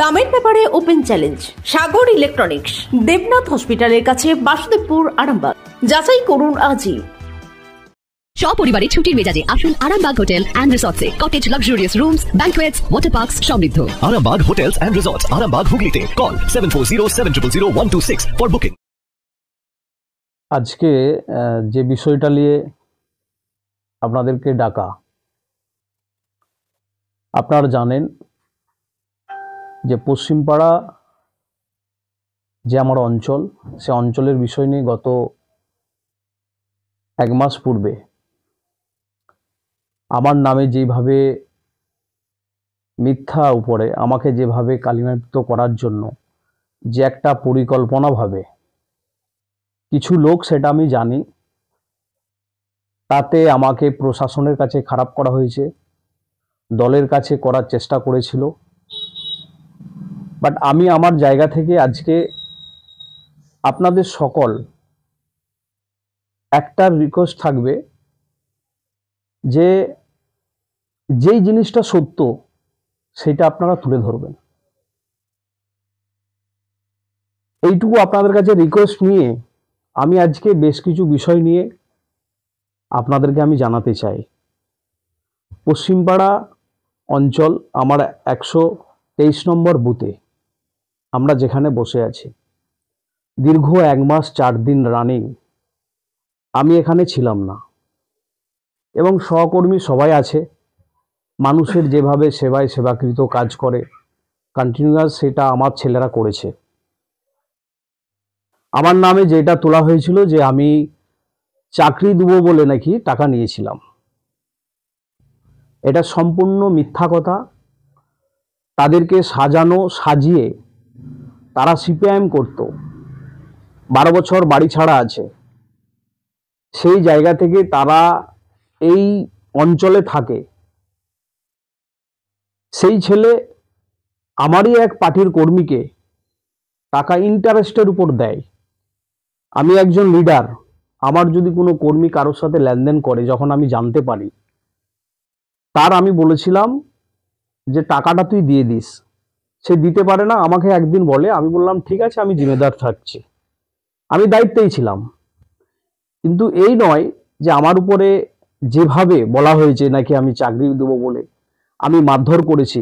দামের ব্যাপারে open challenge সাগর electronics, Debnath হসপিটালের কাছে, বাসুদেবপুর, আরামবাগ। যাচাই করুন আজই। সপরিবারে ছুটির মেজাজে আসুন আরামবাগ হোটেল অ্যান্ড রিসর্টসে। Cottage, luxurious rooms, banquets, water parks সমৃদ্ধ। Arambag Hotels and Resorts, Arambag Hooghly. Call 7407000126 for booking. আজকে যে বিষয়টা নিয়ে আপনাদেরকে ডাকা, আপনারা জানেন যে পশ্চিমপাড়া যে আমার অঞ্চল, সে অঞ্চলের বিষয় নিয়ে গত 1 মাস পূর্বে আমার নামে যেভাবে মিথ্যা উপরে আমাকে যেভাবে কালিমালিপ্ত করার জন্য যে একটা পরিকল্পনাভাবে কিছু লোক, সেটা আমি জানি, তাতে আমাকে প্রশাসনের কাছে খারাপ করা হয়েছে, দলের কাছে করার চেষ্টা করেছিল। বাট আমি আমার জায়গা থেকে আজকে আপনাদের সকল একটা রিকোয়েস্ট থাকবে যে যেই জিনিসটা সত্য সেটা আপনারা তুলে ধরবেন। এইটুকু আপনাদের কাছে রিকোয়েস্ট নিয়ে আমি আজকে বেশ কিছু বিষয় নিয়ে আপনাদেরকে আমি জানাতে চাই। পশ্চিমপাড়া অঞ্চল আমার 123 নম্বর বুথে আমরা যেখানে বসে আছি, দীর্ঘ 1 মাস 4 দিন রানিং আমি এখানে ছিলাম না, এবং সহকর্মী সবাই আছে। মানুষের যেভাবে সেবাকৃত কাজ করে কন্টিনিউয়াস, সেটা আমার ছেলেরা করেছে। আমার নামে যেটা তোলা হয়েছিল যে আমি চাকরি দেবো বলে নাকি টাকা নিয়েছিলাম, এটা সম্পূর্ণ মিথ্যা কথা। তাদেরকে সাজিয়ে তারা সিপিআইএম করত, 12 বছর বাড়ি ছাড়া আছে, সেই জায়গা থেকে তারা এই অঞ্চলে থাকে। সেই ছেলে আমারই এক পার্টির কর্মীকে টাকা ইন্টারেস্টের উপর দেয়। আমি একজন লিডার, আমার যদি কোনো কর্মী কারোর সাথে লেনদেন করে, যখন আমি জানতে পারি, তার আমি বলেছিলাম যে টাকাটা তুই দিয়ে দিস। সে দিতে পারে না, আমাকে একদিন বলে, আমি বললাম ঠিক আছে, আমি জিম্মেদার থাকছি, আমি দায়িত্বেই ছিলাম। কিন্তু এই নয় যে আমার উপরে যেভাবে বলা হয়েছে নাকি আমি চাকরি দেবো বলে আমি মারধর করেছি।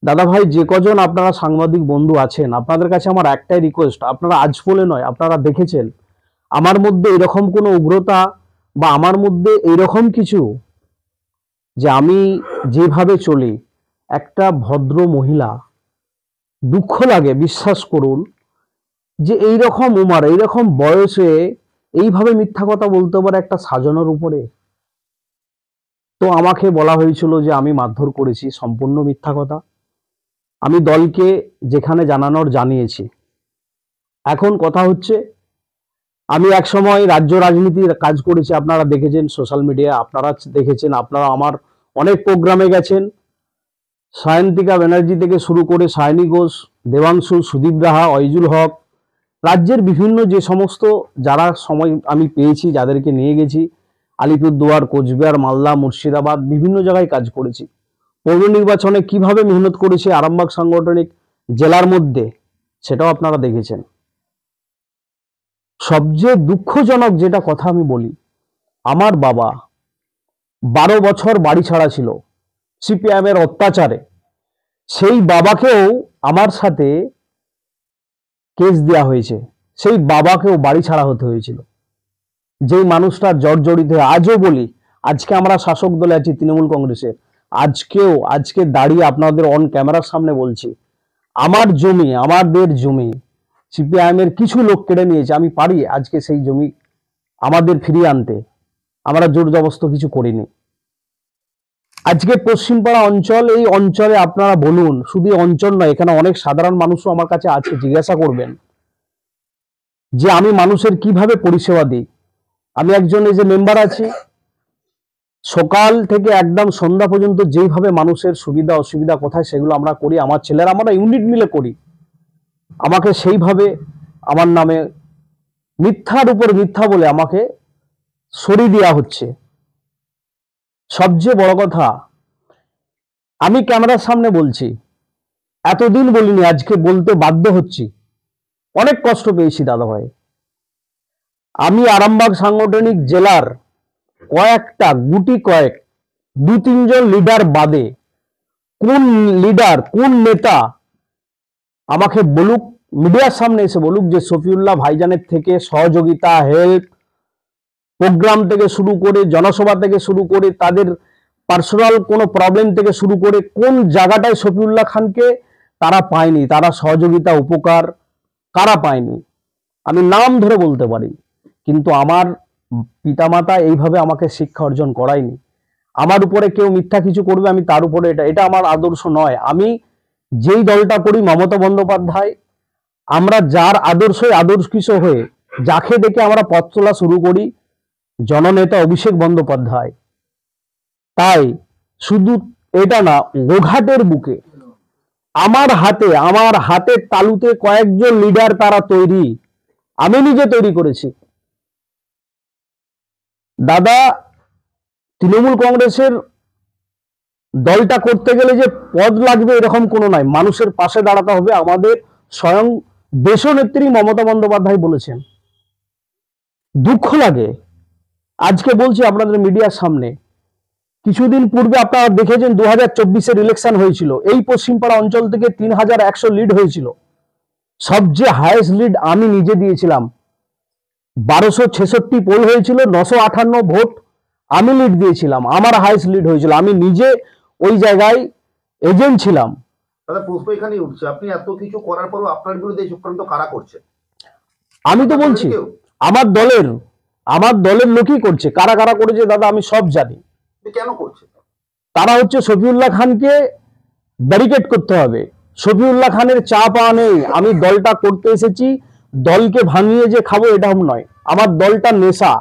দাদা ভাই, যে কজন আপনারা সাংবাদিক বন্ধু আছেন, আপনাদের কাছে আমার একটাই রিকোয়েস্ট, আপনারা আজ বলে নয়, আপনারা দেখেছেন আমার মধ্যে এরকম কোনো উগ্রতা বা আমার মধ্যে এরকম কিছু, যে আমি যেভাবে চলি, একটা ভদ্র মহিলা, দুঃখ লাগে, বিশ্বাস করুন, যে এইরকম উমার, এইরকম বয়সে এইভাবে মিথ্যা কথা বলতে পারে একটা সাজানোর উপরে। তো আমাকে বলা হয়েছিল যে আমি মারধর করেছি, সম্পূর্ণ মিথ্যা কথা। আমি দলকে যেখানে জানানোর জানিয়েছি। এখন কথা হচ্ছে, আমি এক সময় রাজ্য রাজনীতির কাজ করেছি, আপনারা দেখেছেন সোশ্যাল মিডিয়া, আপনারা দেখেছেন, আপনারা আমার অনেক প্রোগ্রামে গেছেন। সায়ন্তিকা ব্যানার্জি থেকে শুরু করে সায়নী ঘোষ, দেবাংশু, সুদীপ রাহা, অইজুল হক, রাজ্যের বিভিন্ন যে সমস্ত যারা সময় আমি পেয়েছি, যাদেরকে নিয়ে গেছি, আলিপুরদুয়ার, কোচবিহার, মালদা, মুর্শিদাবাদ, বিভিন্ন জায়গায় কাজ করেছি। পৌর নির্বাচনে কিভাবে মেহনত করেছি আরামবাগ সাংগঠনিক জেলার মধ্যে, সেটাও আপনারা দেখেছেন। সবচেয়ে দুঃখজনক যেটা কথা আমি বলি, আমার বাবা 12 বছর বাড়ি ছাড়া ছিল সিপিআইএম এর অত্যাচারে। সেই বাবাকেও আমার সাথে কেস দেওয়া হয়েছে, সেই বাবাকেও বাড়ি ছাড়া হতে হয়েছিল। যেই মানুষটা জর্জরিত হয়ে, আজও বলি, আজকে আমরা শাসক দলে আছি তৃণমূল কংগ্রেসের, আজকে দাঁড়িয়ে আপনাদের অন ক্যামেরার সামনে বলছি, আমার জমি, আমাদের জমি সিপিআইএম এর কিছু লোক কেড়ে নিয়েছে। আমি পারি আজকে সেই জমি আমাদের ফিরিয়ে আনতে, আমরা জোর জবরদস্ত কিছু করিনি। আজকে পশ্চিমপাড়া অঞ্চল, এই অঞ্চলে আপনারা বলুন, শুধু অঞ্চল নয়, এখানে অনেক সাধারণ মানুষও আমার কাছে আছে, জিজ্ঞাসা করবেন যে আমি মানুষের কিভাবে পরিষেবা দিই। আমি একজন এই যে মেম্বার আছি, সকাল থেকে একদম সন্ধ্যা পর্যন্ত যেইভাবে মানুষের সুবিধা অসুবিধা কোথায় সেগুলো আমরা করি, আমার ছেলেরা, আমরা ইউনিট মিলে করি। আমাকে সেইভাবে আমার নামে মিথ্যার উপর মিথ্যা বলে আমাকে সরিয়ে দেওয়া হচ্ছে। সবচেয়ে বড় কথা, আমি ক্যামেরার সামনে বলছি, এতদিন বলিনি, আজকে বলতে বাধ্য হচ্ছি। অনেক কষ্ট পেয়েছি দাদা ভাই। আমি আরামবাগ সাংগঠনিক জেলার কয়েকটা গুটি কয়েক 2-3 জন লিডার বাদে কোন লিডার কোন নেতা আমাকে বলুক, মিডিয়ার সামনে এসে বলুক যে শফিউল্লাহ ভাইজানের থেকে সহযোগিতা, হেল্প, প্রোগ্রাম থেকে শুরু করে, জনসভা থেকে শুরু করে, তাদের পার্সোনাল কোনো প্রবলেম থেকে শুরু করে কোন জায়গাটায় শফিউল্লাহ খানকে তারা পায়নি, তারা সহযোগিতা উপকার কারা পায়নি, আমি নাম ধরে বলতে পারি। কিন্তু আমার পিতামাতা এইভাবে আমাকে শিক্ষা অর্জন করায়নি। আমার উপরে কেউ মিথ্যা কিছু করবে, আমি তার উপরে এটা আমার আদর্শ নয়। আমি যেই দলটা করি, মমতা বন্দ্যোপাধ্যায়, আমরা যার আদর্শে আদর্শিত হয়ে যাকে দেখে আমরা পথ চলা শুরু করি, জননেতা অভিষেক বন্দ্যোপাধ্যায়। তাই শুধু এটা না, গোঘাটের বুকে আমার হাতের তালুতে কয়েকজন লিডার তারা তৈরি, আমি নিজে তৈরি করেছি। দাদা, তৃণমূল কংগ্রেসের দলটা করতে গেলে যে পদ লাগবে এরকম কোনো নাই, মানুষের পাশে দাঁড়াতে হবে। আমাদের স্বয়ং দেশনেত্রী মমতা বন্দ্যোপাধ্যায় বলেছেন। দুঃখ লাগে, আজকে বলছি আপনাদের মিডিয়ার সামনে, কিছুদিন পূর্বে আপনারা দেখেছেন 2024-এর ইলেকশন হয়েছিল, এই পশ্চিমপাড়া অঞ্চল থেকে 3100 লিড হয়েছিল। সবচেয়ে হাইয়েস্ট লিড আমি নিজে দিয়েছিলাম। 1266 পোল হয়েছিল, 958 ভোট আমি লিড দিয়েছিলাম, আমার হাইয়েস্ট লিড হয়েছিল। আমি নিজে ওই জায়গায় এজেন্ট ছিলাম। দাদা, প্রশ্ন এখানেই উঠছে, আপনি এত কিছু করার পরও আপনার বিরুদ্ধে এই চক্রান্ত কারা করছে? আমি তো বলছি আমার দলের লোকই করছে। কারা কারা করেছে দাদা আমি সব জানি। কেন করছে? তারা হচ্ছে শফিউল্লাহ খানকে ব্যারিকেড করতে হবে। শফিউল্লাহ খানের চা পাওয়া নেই, আমি দলটা করতে এসেছি, দলকে ভাঙিয়ে যে খাবো এটা নয়। আমার দলটা নেশা,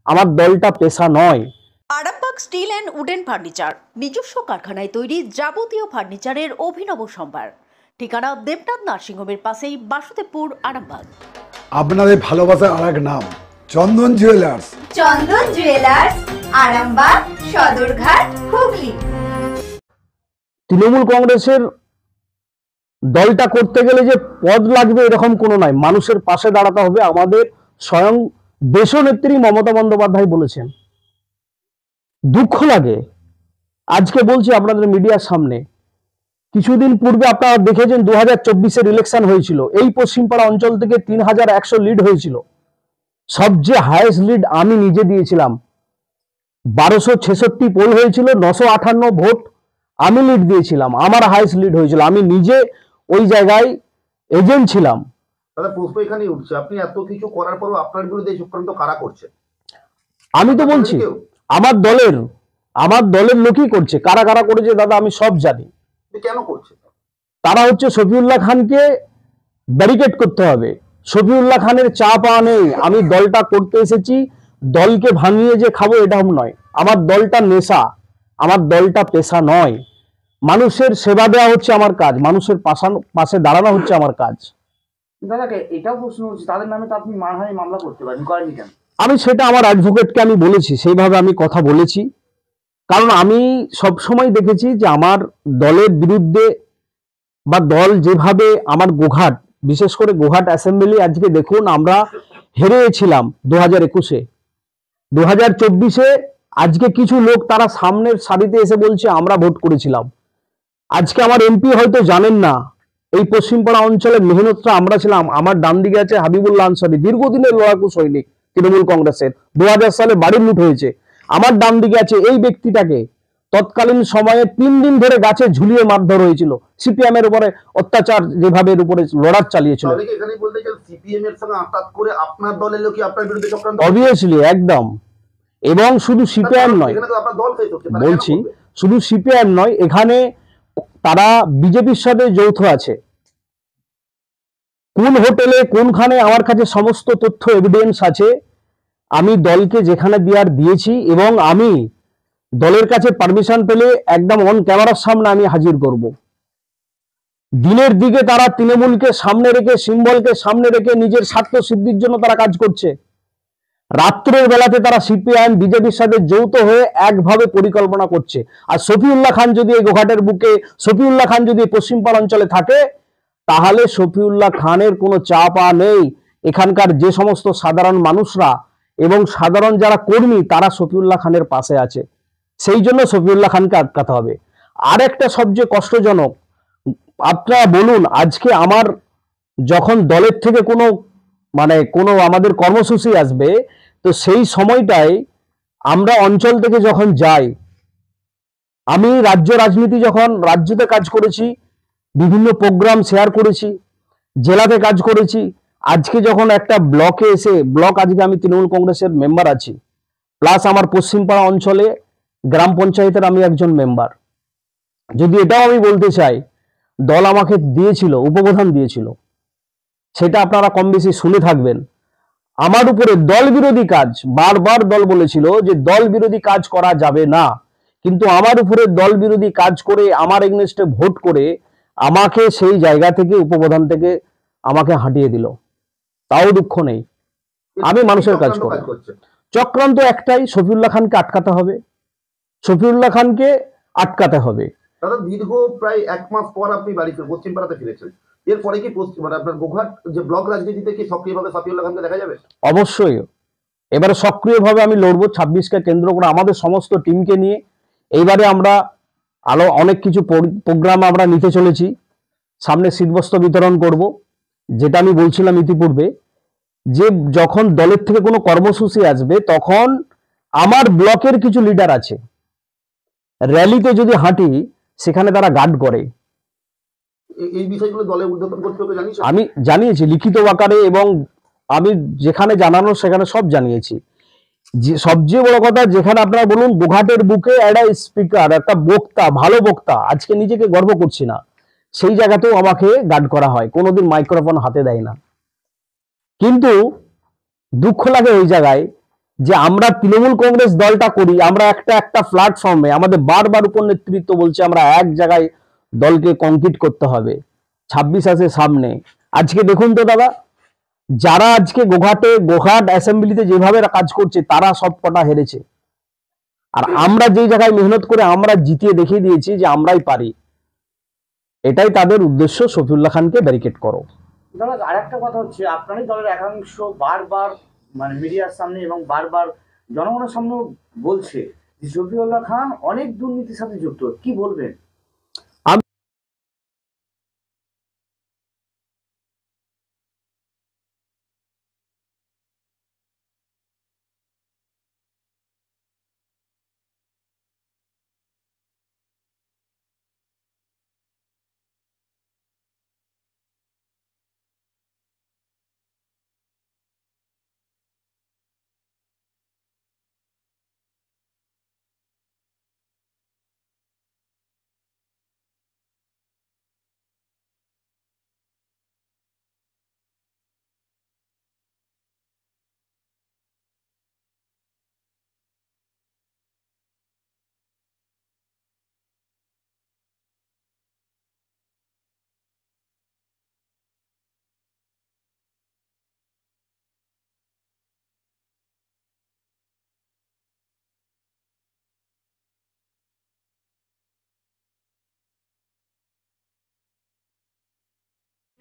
আমার দলটা পেশা নয়। Arambagh steel and wooden furniture নিজস্ব কারখানায় তৈরি যাবতীয় ফার্নিচারের অভিনব সম্ভার। ঠিকানা দেবনাথ নার্সিংহোমের পাশেই, বাসুদেবপুর, আরামবাগ। আপনাদের ভালোবাসার আর এক নাম চন্দন জুয়েলার্স। চন্দন জুয়েলার্স, আরামবাগ, সদরঘাট, হুগলি। তৃণমূল কংগ্রেসের দলটা করতে গেলে যে পদ লাগবে এরকম কোনো নাই, মানুষের পাশে দাঁড়াতে হবে। আমাদের স্বয়ং দেশনেত্রী মমতা বন্দ্যোপাধ্যায় বলেছেন। দুঃখ লাগে, আজকে বলছি আপনাদের মিডিয়ার সামনে, কিছুদিন পূর্বে আপনারা দেখেছেন 2024-এর ইলেকশন হয়েছিল, এই পশ্চিমপাড়া অঞ্চল থেকে 3100 লিড হয়েছিল। সবচেয়ে হাইয়েস্ট লিড আমি নিজে দিয়েছিলাম। 1266 পোল হয়েছিল, 958 ভোট আমি লিড দিয়েছিলাম, আমার হাইয়েস্ট লিড হয়েছিল। আমি নিজে ওই জায়গায় এজেন্ট ছিলাম। দাদা, প্রশ্ন এখানেই উঠছে, আপনি এত কিছু করার পরও আপনার বিরুদ্ধে এই চক্রান্ত কারা করছে? আমি তো বলছি আমার দলের লোকই করছে। কারা কারা করেছে দাদা আমি সব জানি। কেন করছে? তারা হচ্ছে শফিউল্লাহ খানকে ব্যারিকেড করতে হবে। শফিউল্লাহ খানের চা পাওয়া নেই, আমি দলটা করতে এসেছি, দলকে ভাঙিয়ে যে খাবো এটা নয়। আমার দলটা নেশা, আমার দলটা পেশা নয়। মানুষের সেবা দেওয়া হচ্ছে আমার কাজ, মানুষের পাশে দাঁড়ানো হচ্ছে আমার কাজ। দাদাকে এটাও প্রশ্ন হচ্ছে, তাদের নামে তো আপনি মানহানি মামলা করতে পারেন, করেননি কেন? আমি সেটা আমার অ্যাডভোকেটকে আমি বলেছি, সেইভাবে আমি কথা বলেছি। কারণ আমি সব সময় দেখেছি যে আমার দলের বিরুদ্ধে বা দল যেভাবে আমার গোঘাট, বিশেষ করে গোঘাট অ্যাসেম্বলি, আজকে দেখুন আমরা হেরেছিলাম 2021-এ, 2024-এ আজকে কিছু লোক তারা সামনের সারিতে এসে বলছে আমরা ভোট করেছিলাম। আজকে আমার এমপি হয়তো জানেন না, এই পশ্চিমপাড়া অঞ্চলের মেহনতটা আমরা ছিলাম। আমার ডান দিকে আছে হাবিবুল্লাহ আনসারী, দীর্ঘদিনের লড়াকু সৈনিক তৃণমূল কংগ্রেসের, 2000 সালে বাড়ি লুট হয়েছে। আমার ডান দিকে আছে এই ব্যক্তিটাকে তৎকালীন সময়ে 3 দিন ধরে গাছে ঝুলিয়ে মারধর হয়েছিল, সিপিএম এর উপরে অত্যাচার যেভাবে এর উপরে লড়াক চালিয়েছিল। সিপিএম এর সঙ্গে আঘাত করে আপনার দলের লোকই আপনার বিরুদ্ধে চক্রান্ত, অবভিয়াসলি, একদম। এবং শুধু সিপিএম নয়, বলছি শুধু সিপিএম নয়, এখানে তারা বিজেপির সাথে যৌথ আছে। কোন হোটেলে কোনখানে আমার কাছে সমস্ত তথ্য এভিডেন্স আছে। আমি দলকে যেখানে দিয়েছি এবং আমি দলের কাছে পারমিশন পেলে একদম অন ক্যামেরার সামনে আমি হাজির করব। দিনের দিকে তারা তৃণমূলকে সামনে রেখে, সিম্বলকে সামনে রেখে নিজের স্বার্থ সিদ্ধির জন্য তারা কাজ করছে। রাত্রের বেলাতে তারা সিপিআইএম বিজেপির সাথে যৌথ হয়ে একভাবে পরিকল্পনা করছে। আর শফিউল্লাহ খান যদি এই গোঘাটের বুকে, শফিউল্লাহ খান যদি পশ্চিমপাড়া অঞ্চলে থাকে, তাহলে শফিউল্লাহ খানের কোনো চাপ নেই। এখানকার যে সমস্ত সাধারণ মানুষরা এবং সাধারণ যারা কর্মী তারা শফিউল্লাহ খানের পাশে আছে, সেই জন্য শফিউল্লাহ খানকে আটকাতে হবে। আর একটা সবচেয়ে কষ্টজনক, আপনারা বলুন, আজকে আমার যখন দলের থেকে কোনো আমাদের কর্মসূচি আসবে, তো সেই সময়টায় আমরা অঞ্চল থেকে যখন যাই, আমি রাজ্য রাজনীতি যখন রাজ্যতে কাজ করেছি, বিভিন্ন প্রোগ্রাম শেয়ার করেছি, জেলাতে কাজ করেছি, আজকে যখন একটা ব্লকে এসে আজকে আমি তৃণমূল কংগ্রেসের মেম্বার আছি, প্লাস আমার পশ্চিমপাড়া অঞ্চলে গ্রাম পঞ্চায়েতের আমি একজন মেম্বার। যদি এটাও আমি বলতে চাই, দল আমাকে দিয়েছিল, উপপ্রধান দিয়েছিল, সেটা আপনারা কম বেশি শুনে থাকবেন। আমার উপরে দল বিরোধী কাজ, বারবার দল বলেছিল যে দল বিরোধী কাজ করা যাবে না, কিন্তু আমার উপরে দল বিরোধী কাজ করে আমার এগনেস্টে ভোট করে আমাকে সেই জায়গা থেকে, উপপ্রধান থেকে আমাকে হাঁটিয়ে দিল। তাও দুঃখ নেই, আমি মানুষের কাজ করব। চক্রান্ত একটাই, শফিউল্লাহ খানকে আটকাতে হবে, শফিউল্লাহ খানকে আটকাতে হবে। দাদা, দীর্ঘ প্রায় 1 মাস পর আপনি বাড়িতে পশ্চিমপাড়াতে ফিরেছেন, এরপরে কি আপনার গোঘাট যে ব্লক রাজনীতিতে কি সক্রিয়ভাবে শফিউল্লাহ খানকে দেখা যাবে? অবশ্যই, এবারে সক্রিয়ভাবে আমি লড়বো 26কে কেন্দ্র করে আমাদের সমস্ত টিমকে নিয়ে। এইবারে আমরা অনেক কিছু প্রোগ্রাম আমরা নিতে চলেছি। সামনে শীতবস্ত্র বিতরণ করব, যেটা আমি বলছিলাম ইতিপূর্বে, যে যখন দলের থেকে কোনো কর্মসূচি আসবে তখন আমার ব্লকের কিছু লিডার আছে, র্যালিতে যদি হাঁটি সেখানে তারা গার্ড করে। এই বিষয়গুলো দলে উদ্বোধন করতে হবে জানিস? আমি জানিয়েছি লিখিত আকারে, এবং আমি যেখানে জানানো সেখানে সব জানিয়েছি। যে সবচেয়ে বড় কথা, যেখানে আপনারা বলুন গোঘাটের বুকে একটা স্পিকার, একটা বক্তা, ভালো বক্তা, আজকে নিজেকে গর্ব করছি না, সেই জায়গাতেও আমাকে গার্ড করা হয়, কোনোদিন মাইক্রোফোন হাতে দেয় না। কিন্তু দুঃখ লাগে ওই জায়গায় যে আমরা তৃণমূল কংগ্রেস দলটা করি, আমরা একটা প্ল্যাটফর্মে, আমাদের বারবার উপর নেতৃত্ব বলছে আমরা এক জায়গায় দলকে কংক্রিট করতে হবে। 26 আছে সামনে। আজকে দেখুন তো দাদা, যারা আজকে গোঘাট অ্যাসেম্বলিতে যেভাবে কাজ করছে তারা সব কটা হেরেছে, আর আমরা যেই জায়গায় মেহনত করে আমরা জিতিয়ে দেখিয়ে দিয়েছি যে আমরাই পারি। এটাই তাদের উদ্দেশ্য, শফিউল্লাহ খানকে ব্যারিকেড করো। দাদা, আরেকটা কথা হচ্ছে, আপনারই দলের একাংশ বারবার মিডিয়ার সামনে এবং বারবার জনগণের সামনে বলছে যে শফিউল্লাহ খান অনেক দুর্নীতির সাথে যুক্ত, কি বলবেন?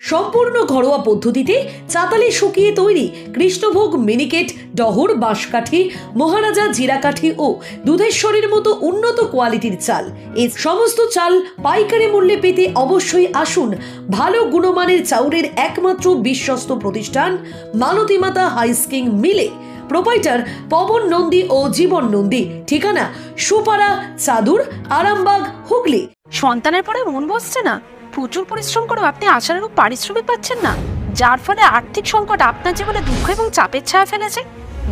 সম্পূর্ণ ঘরোয়া পদ্ধতিতে চাতালে শুকিয়ে তৈরি কৃষ্ণভোগ মিনিকেট, ডহর, বাঁশকাঠি, মহারাজা জিরাকাঠি ও দুধেশ্বরীর মতো উন্নত কোয়ালিটির চাল। এই সমস্ত চাল পাইকারি মূল্যে পেতে অবশ্যই আসুন ভালো গুণমানের চাউলের একমাত্র বিশ্বস্ত প্রতিষ্ঠান মালতীমাতা হাইস্কিং মিলে। প্রোপাইটার পবন নন্দী ও জীবন নন্দী। ঠিকানা সুপারা, চাদুর, আরামবাগ, হুগলি। সন্তানের পরে মন বসছে না, প্রচুর পরিশ্রম করেও আপনি আশানুরূপ পারিশ্রমিক পাচ্ছেন না, যার ফলে আর্থিক সংকট আপনার জীবনে দুঃখ এবং চাপের ছায়া ফেলেছে।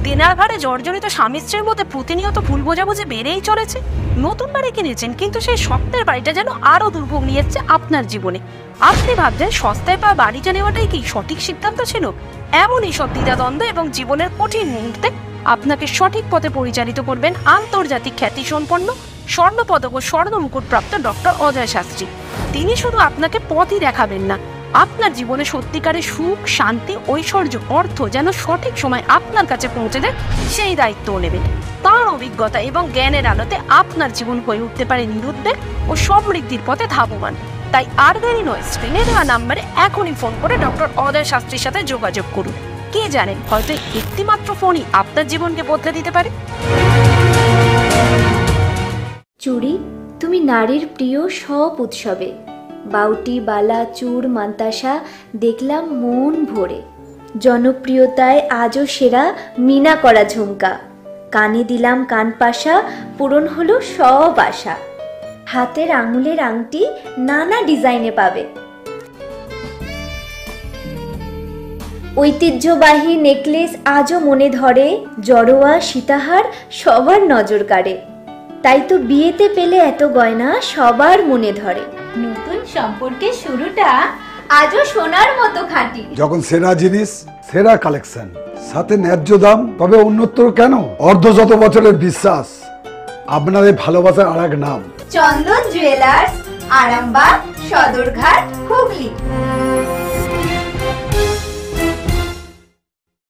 দেনার ভারে জর্জরিত স্বামী স্ত্রীর মধ্যে প্রতিনিয়ত ভুল বোঝাবুঝি বেড়েই চলেছে। নতুন বাড়ি কিনেছেন, কিন্তু সেই স্বপ্নের বাড়িটা যেন আরো দুর্ভোগ নিয়ে এসেছে আপনার জীবনে। আপনি ভাবছেন সস্তায় পাওয়া বাড়িটা নেওয়াটাই কি সঠিক সিদ্ধান্ত ছিল? এমনই সব দ্বিধাদ্বন্দ্ব এবং জীবনের কঠিন মুহূর্তে আপনাকে সঠিক পথে পরিচালিত করবেন আন্তর্জাতিক খ্যাতিসম্পন্ন স্বর্ণপদক ও স্বর্ণ মুকুটপ্রাপ্ত ডক্টর অজয় শাস্ত্রী। তিনি শুধু আপনাকে পথই দেখাবেন না, আপনার জীবনে সত্যিকারের সুখ, শান্তি, ঐশ্বর্য, অর্থ যেন সঠিক সময় আপনার কাছে পৌঁছে দেয়, সেই দায়িত্বও নেবেন। তার অভিজ্ঞতা এবং জ্ঞানের আলোতে আপনার জীবন হয়ে উঠতে পারে নিরুদ্বেগ ও সমৃদ্ধির পথে ধাবমান। তাই আর দেরি নয়, স্ক্রিনে দেওয়া নাম্বারে এখনই ফোন করে ডক্টর অজয় শাস্ত্রীর সাথে যোগাযোগ করুন। কে জানেন, হয়তো একটি মাত্র ফোনই আপনার জীবনকে বদলে দিতে পারে। চুড়ি, তুমি নারীর প্রিয় সব উৎসবে। বাউটি, বালা, চূড়, মান্তাসা দেখলাম মন ভরে। জনপ্রিয়তায় আজও সেরা মিনা করা ঝুমকা। কানে দিলাম কানপাশা, পূরণ হলো সব আশা। হাতের আঙুলের আংটি নানা ডিজাইনে পাবে। ঐতিহ্যবাহী নেকলেস আজও মনে ধরে। জড়োয়া, সীতাহার সবার নজর কাড়ে। তাই তো বিয়েতে পেলে এত গয়না সবার মনে ধরে। নতুন সম্পর্কের শুরুটা আজও সোনার মতো খাঁটি। যখন সেরা জিনিস, সেরা কালেকশন, সাথে ন্যায্য দাম, তবে উন্নতর কেন? অর্ধশত বছরের বিশ্বাস, আপনাদের ভালোবাসার আর এক নাম চন্দন জুয়েলার্স, আরামবাগ, সদরঘাট, হুগলি।